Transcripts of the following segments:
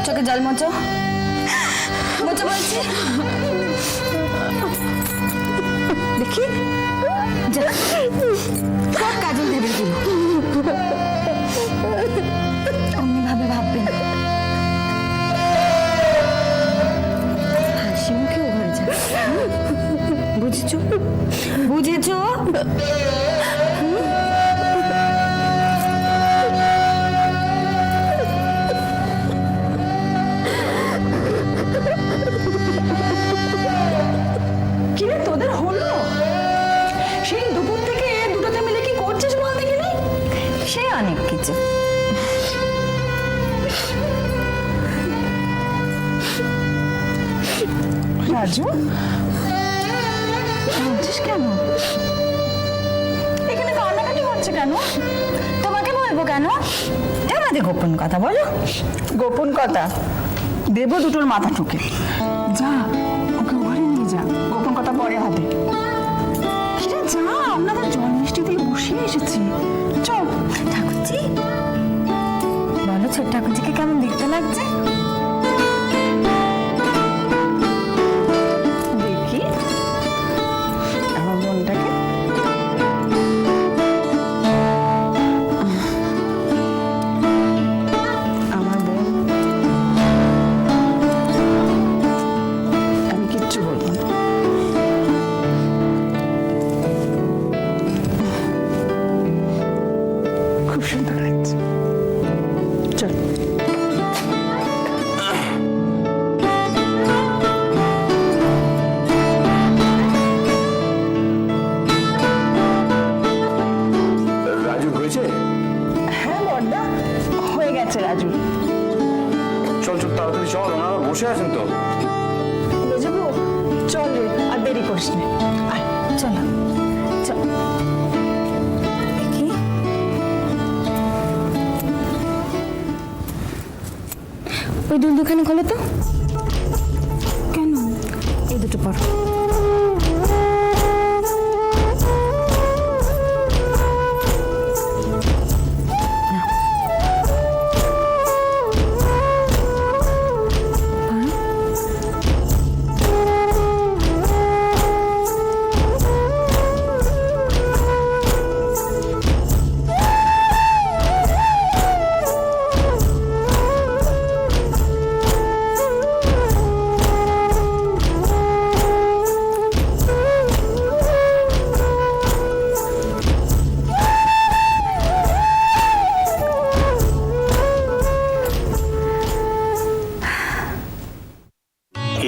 চোখে জল মোচো, মোচো বলছি। দেখি যা, সব কাজল ভেবে দিল। অমনি ভাবে ভাববে না, হাসি মুখে ও ঘরে যাবে। বুঝেছো? বুঝেছো? কিরে তোদের হলো? সেই দুপুর থেকে দুটোতে মিলে কি করছিস বল দেখিনি? সে অনেক কিছু। রাজু বলছিস কেন? এখানে কান্নাকাটি হচ্ছে কেন? তোমাকে বলবো কেন? আমাদের গোপন কথা বলো। গোপন কথা দেব দুটোর মাথা ঠুকে। যা ওকে ঘরে নিয়ে যা, গোপন কথা পরে হবে। কিরে যা, আমরা তো জল মিষ্টি দিয়ে বসিয়ে এসেছি। চল। ঠাকুরজি বলো, ছোট ঠাকুরজিকে কেমন দেখতে লাগছে? দেখি আমার বোনটাকে। আমার বোন, আমি কিচ্ছু বলবো না। খুব সুন্দর লাগছে। চল। রাজু হয়েছে? হ্যাঁ বড়দা, হয়ে গেছে রাজু। চল চল তাড়াতাড়ি চল, ওনারা বসে আছেন তো। বুঝবো, চল রে, আর দেরি করিস না। আয় চলো চল। দেখি ওই দুল দুখানে খোলো তো। কেন? এই দুটো পড়ো।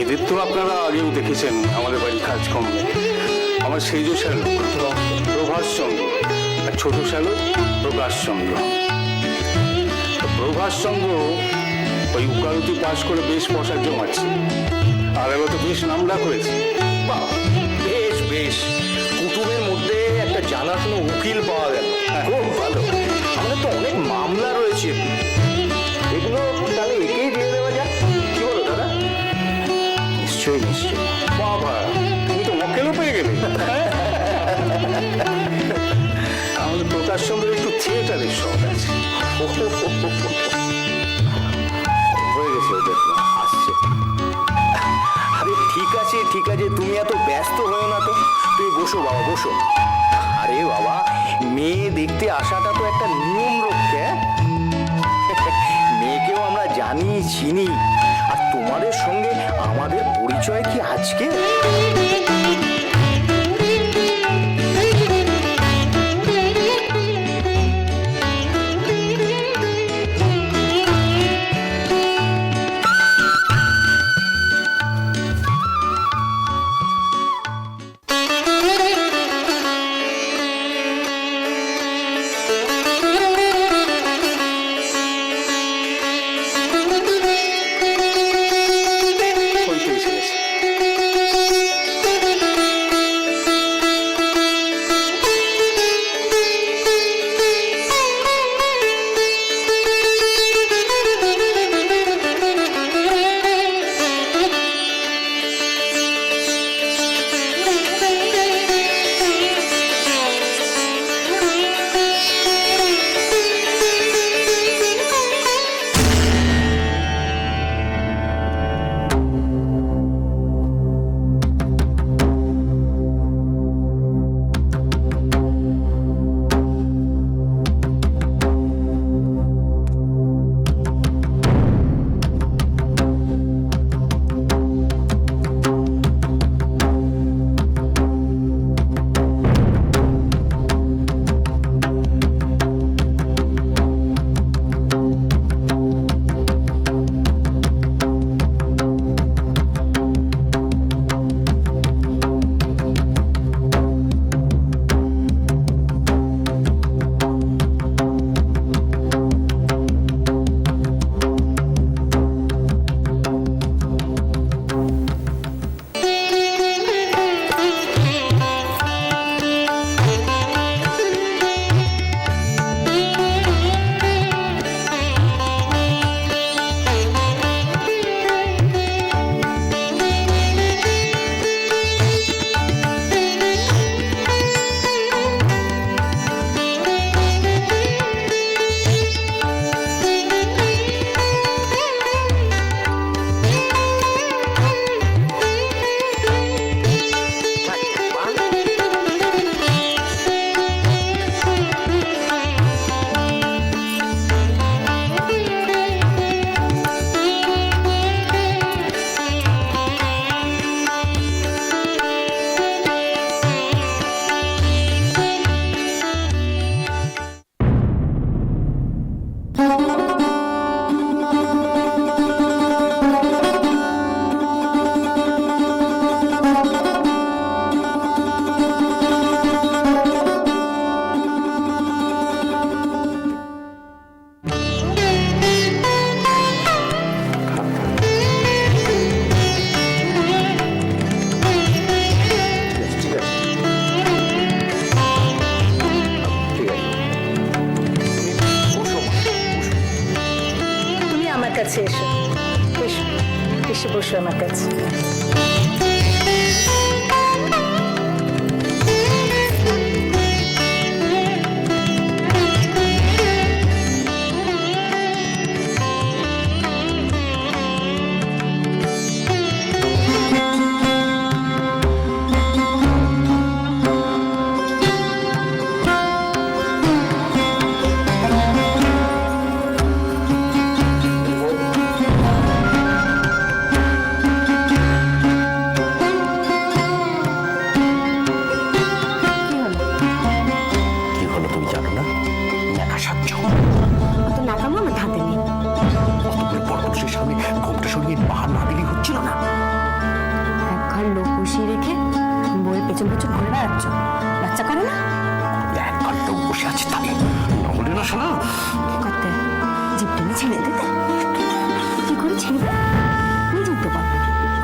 এদের তো আপনারা আগেও দেখেছেন আমাদের বাড়ির কাজকর্ম। আমার সেজ শ্যালক প্রভাসচন্দ্র, আর ছোট শ্যালক প্রকাশচন্দ্র। প্রভাসচন্দ্র ওই উকালতি পাশ করে বেশ পয়সা জমাচ্ছে, আর এবার তো বেশ নাম ডাক হয়েছে। বাহ, বেশ বেশ, কুটুমের মধ্যে একটা জানাশোনা উকিল পাওয়া গেল, খুব ভালো। আমাদের তো অনেক মামলা রয়েছে, এগুলো তাহলে একেই দিয়ে দেওয়া যাক, কি বলো দাদা? নিশ্চয়ই নিশ্চয়ই। বাবা, তুমি তো মক্কেলও পেয়ে গেলে। আমাদের প্রকাশচন্দ্রের একটু থিয়েটারের শখ আছে। হয়ে গেছে ওদের আসছে। আরে ঠিক আছে ঠিক আছে, তুমি এত ব্যস্ত হয়েও না তো, তুমি বসো বাবা বসো। আরে বাবা, মেয়ে দেখতে আসাটা তো একটা নিয়ম রক্ষে। মেয়েকেও আমরা জানি চিনি, আর তোমাদের সঙ্গে আমাদের পরিচয় কি আজকে? ওই তো এসে গেছে। কাছে এসো, এসো, এসে বসো আমার কাছে। কি হলো তুমি জানো না? দেখা সাচ্ছ তো নাকামো আমার হাতে নেই। অতগুলো পরপুরুষের সামনে ঘোমটা সরিয়ে বাহার না দিলেই হচ্ছিল না। এক ঘর লোক বসিয়ে রেখে বইয়ের পেছন পেছন ঘুরে বেড়াচ্ছ, বাচ্চা করে না? এক ঘন্টা বসে আছে তাকে নহলে না শোনা। কি করতে? জিভ টেনে ছেড়ে দিতে? কি করে ছেড়বে? নিজেই তো বল,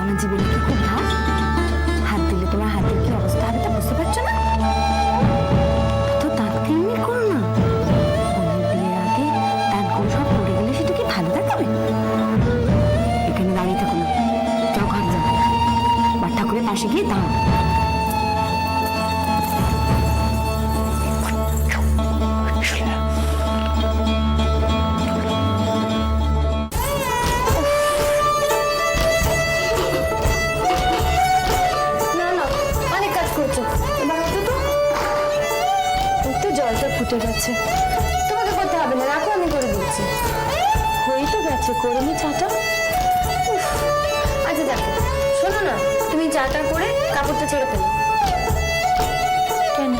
আমার জীবনে কি খুব ধার? হাত দিলে তোমার হাতের কি অবস্থা হবে তা বুঝতে পারছো না? তো দাঁত ক্লিনিক করো না। বোনের বিয়ের আগে দাঁতগুলো সব পড়ে গেলে সেটা কি ভালো দেখাবে? এখানে দাঁড়িয়ে থাকো না, যাও ঘর যাও, বা ঠাকুরের পাশে গিয়ে দাঁড়াও। না না, অনেক কাজ করছো, এবার একটু তো একটু জলটা ফুটে গেছে, তোমাকে করতে হবে না, রাখো আমি করে দিচ্ছি। হয়ে তো গেছে, করে নি চাটা। উফ, আচ্ছা দেখো, শোনো না, তুমি চাটা করে কাপড়টা ছেড়ে ফেলো। কেন?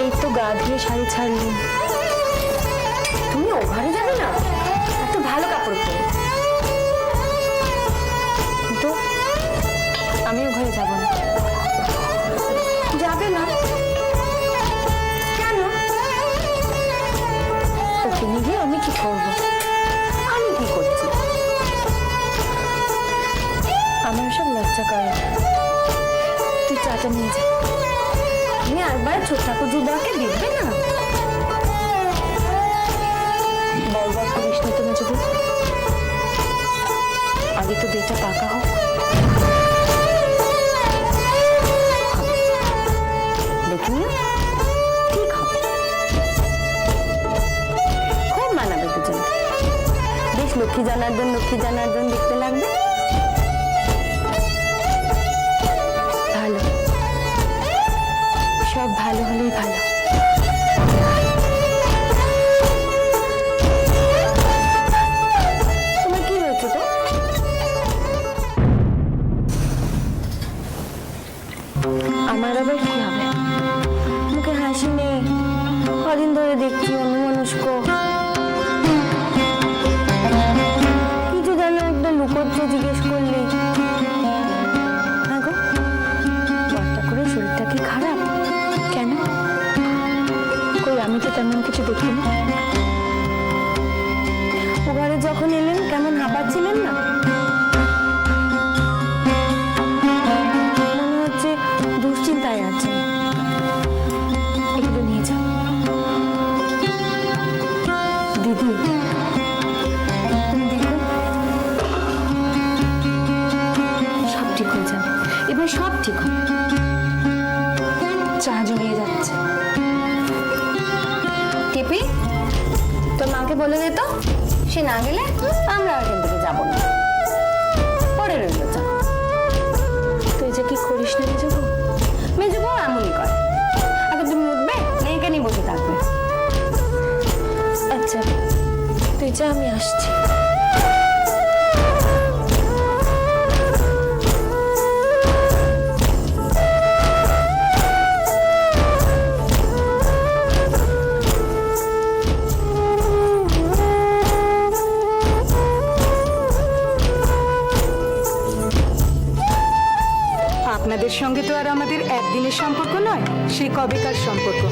এই তো গা ধুয়ে শাড়ি ছাড়লি, তুমি ও ঘরে যাবে না? একটু ভালো কাপড় পরে। তো আমিও ঘরে যাব না। যাবে না কেন? ওকে নিয়ে আমি কি করবো? আমি কি করছি? আমার সব লজ্জা করে। তুই চাটা নিয়ে যা, তুমি একবার ছোট ঠাকুর দিদাকে দেখবে না? বলবার করিস না তুমি, যদি আগে তো দেটা পাকা হোক। দেখি ঠিক হবে, খুব মানাবে দুজন। বেশ লক্ষ্মী জনার্দন লক্ষ্মী জনার্দন দেখতে লাগবে। ভালো, সব ভালো হলেই ভালো। তোমার কি হয়েছে তো? আমার আবার কি হবে? মুখে হাসি নেই, কদিন ধরে দেখছি অন্যমনস্ক। কিছু যেন একটা লুকোচ্ছে, জিজ্ঞেস করলি। হ্যাঁ গো, বাচ্চা করে শরীরটা কি খারাপ? কেন? কই আমি তো তেমন কিছু দেখিনি। ও ঘরে যখন এলেন কেমন হাঁপাচ্ছিলেন না? মনে হচ্ছে দুশ্চিন্তায় আছেন। একটু নিয়ে যাও। দিদি, তুমি দেখো, সব ঠিক হয়ে যাবে, এবার সব ঠিক হবে। চা জড়িয়ে যাচ্ছে। টিপি, তোর মাকে বলে দে তো, সে না গেলে আমরা এখান থেকে যাবো না। পরে রইল চা। তুই যে কি করিস না মেজবো? মেজবো এমনই করে, আগে তুমি উঠবে না এখানেই বসে থাকবে। আচ্ছা তুই যা, আমি আসছি। আপনাদের সঙ্গে তো আর আমাদের একদিনের সম্পর্ক নয়, সেই কবেকার সম্পর্ক।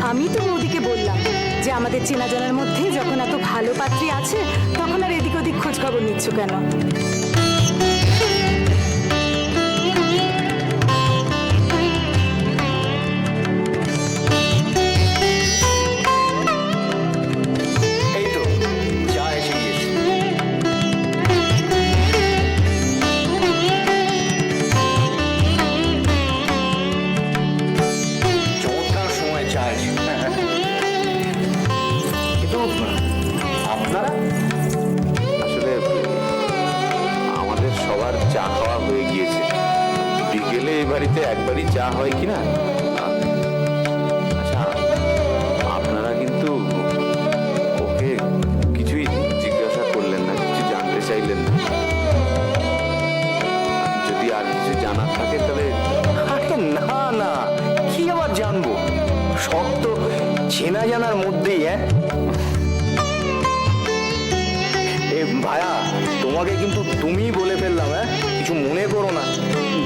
আমি তো বৌদিকে বললাম যে আমাদের চেনা জানার মধ্যে যখন এত ভালো পাত্রী আছে, তখন আর এদিক ওদিক খোঁজ খবর নিচ্ছ কেন? এই তো আপনারা? আসলে আমাদের সবার চা খাওয়া হয়ে গিয়েছে। বিকেলে এই বাড়িতে একবারই চা হয় কিনা। আচ্ছা, আপনারা কিন্তু ওকে কিছুই জিজ্ঞাসা করলেন না, কিছু জানতে চাইলেন না। যদি আর কিছু জানার থাকে তাহলে। আরে না না, কি আবার জানবো, সব তো চেনা জানার মধ্যেই। এ ভায়া, তোমাকে কিন্তু তুমি বলে ফেললাম, কিছু মনে করো না।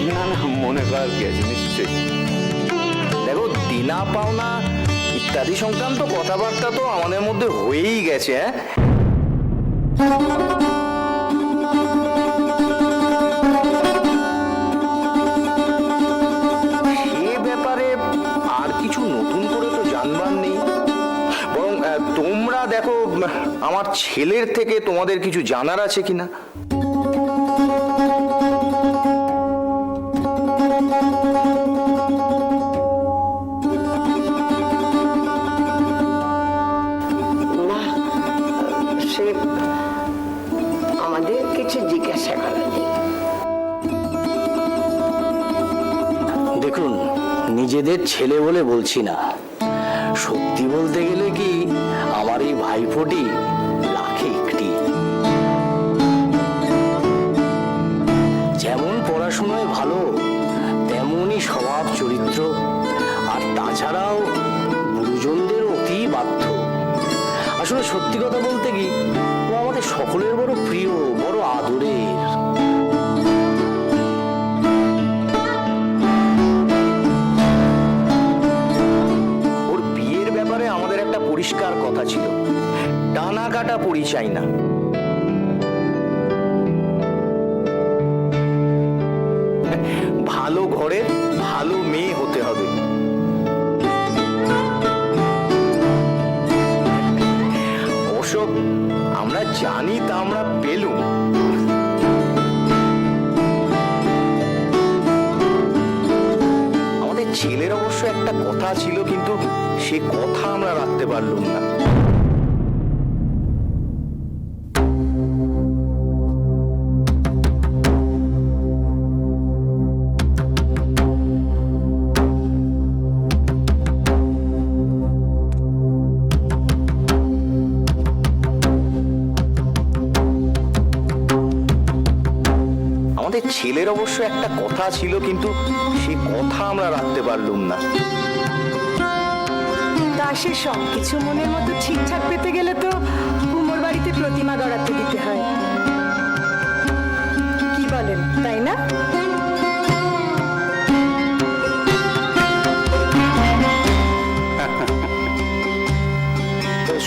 না না, মনে করার কি আছে, নিশ্চয়ই। দেখো, দিনা পাওনা ইত্যাদি সংক্রান্ত কথাবার্তা তো আমাদের মধ্যে হয়েই গেছে। সে ব্যাপারে আর কিছু নতুন করে তো জানবার নেই। বরং তোমরা দেখো, আমার ছেলের থেকে তোমাদের কিছু জানার আছে কিনা। না, সে আমাদের কিছু জিজ্ঞাসা করা নেই। দেখুন, নিজেদের ছেলে বলে বলছি না, সত্যি বলতে গেলে কি আমার এই ভাইফোঁটি লাখে একটি। যেমন পড়াশোনায় ভালো, তেমনই স্বভাব চরিত্র, আর তাছাড়াও গুরুজনদের অতি বাধ্য। আসলে সত্যি কথা বলতে কি, ও আমাদের সকলের বড় প্রিয়, বড় আদরের। ওর বিয়ের ব্যাপারে আমাদের একটা পরিষ্কার কথা ছিল, টানা কাটা পরিচয় না। ভালো ঘরের ভালো মেয়ে হতে হবে। ওসব আমরা জানি, তা আমরা পেলুম। আমাদের ছেলের অবশ্য একটা কথা ছিল, কিন্তু সে কথা আমরা রাখতে পারলুম না। আমাদের ছেলের অবশ্য একটা কথা ছিল, কিন্তু সে কথা আমরা রাখতে পারলুম না। তা সে সবকিছু মনের মতো ঠিকঠাক পেতে গেলে তো কুমোর বাড়িতে প্রতিমা গড়াতে দিতে হয়, কি বলেন, তাই না?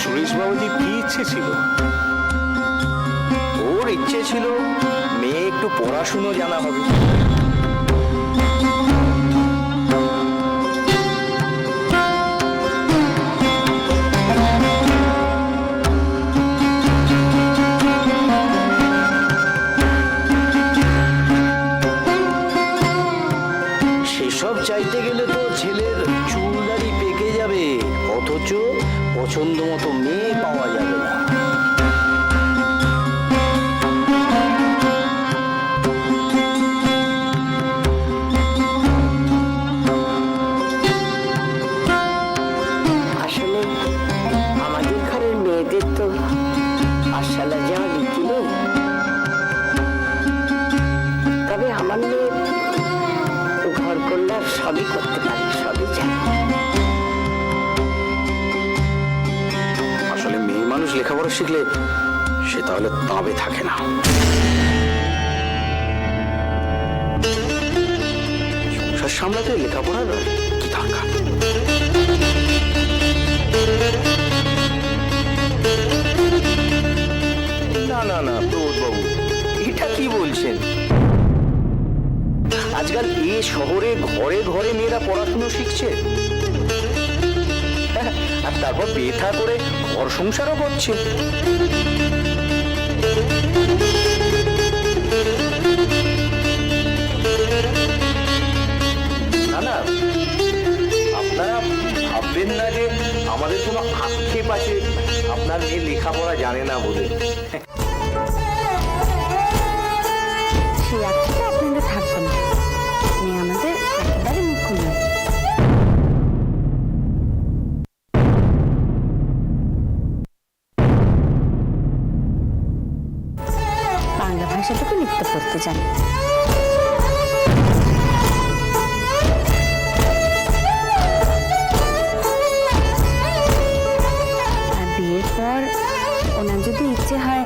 সুরেশ বাবুজির কি ইচ্ছে ছিল? ওর ইচ্ছে ছিল মেয়ে একটু পড়াশুনো জানা হবে। সেসব চাইতে গেলে তো ছেলের চুল দাড়ি পেকে যাবে, অথচ পছন্দ মতো মেয়ে পাওয়া যাবে না। আসলে আমাদের ঘরের মেয়েদের তো পাঠশালা যাওয়ার রীতি নেই। তবে আমার মেয়ে ঘর কন্যার সবই করতে পারে, সবই জানে। আসলে মেয়ে মানুষ লেখাপড়া শিখলে সে তাহলে তাবে থাকে না। সংসার সামলাতে লেখাপড়ার কি দরকার? না না না, প্রবোধ বাবু, এটা কি বলছেন? আজকাল এ শহরে ঘরে ঘরে মেয়েরা পড়াশুনো শিখছে, আর তারপর বেথা করে ঘর সংসারও করছে। না না, আপনারা ভাববেন না যে আমাদের কোনো আক্ষেপ আছে আপনার মেয়ে লেখাপড়া জানে না বলে। সেই আক্ষেপে আপনাদের থাকবে না, মেয়ে আমাদের একেবারে মুখ্য নয়। বাংলা ভাষাটুকু লিখতে পড়তে জানে। আর বিয়ের পর ওনার যদি ইচ্ছে হয়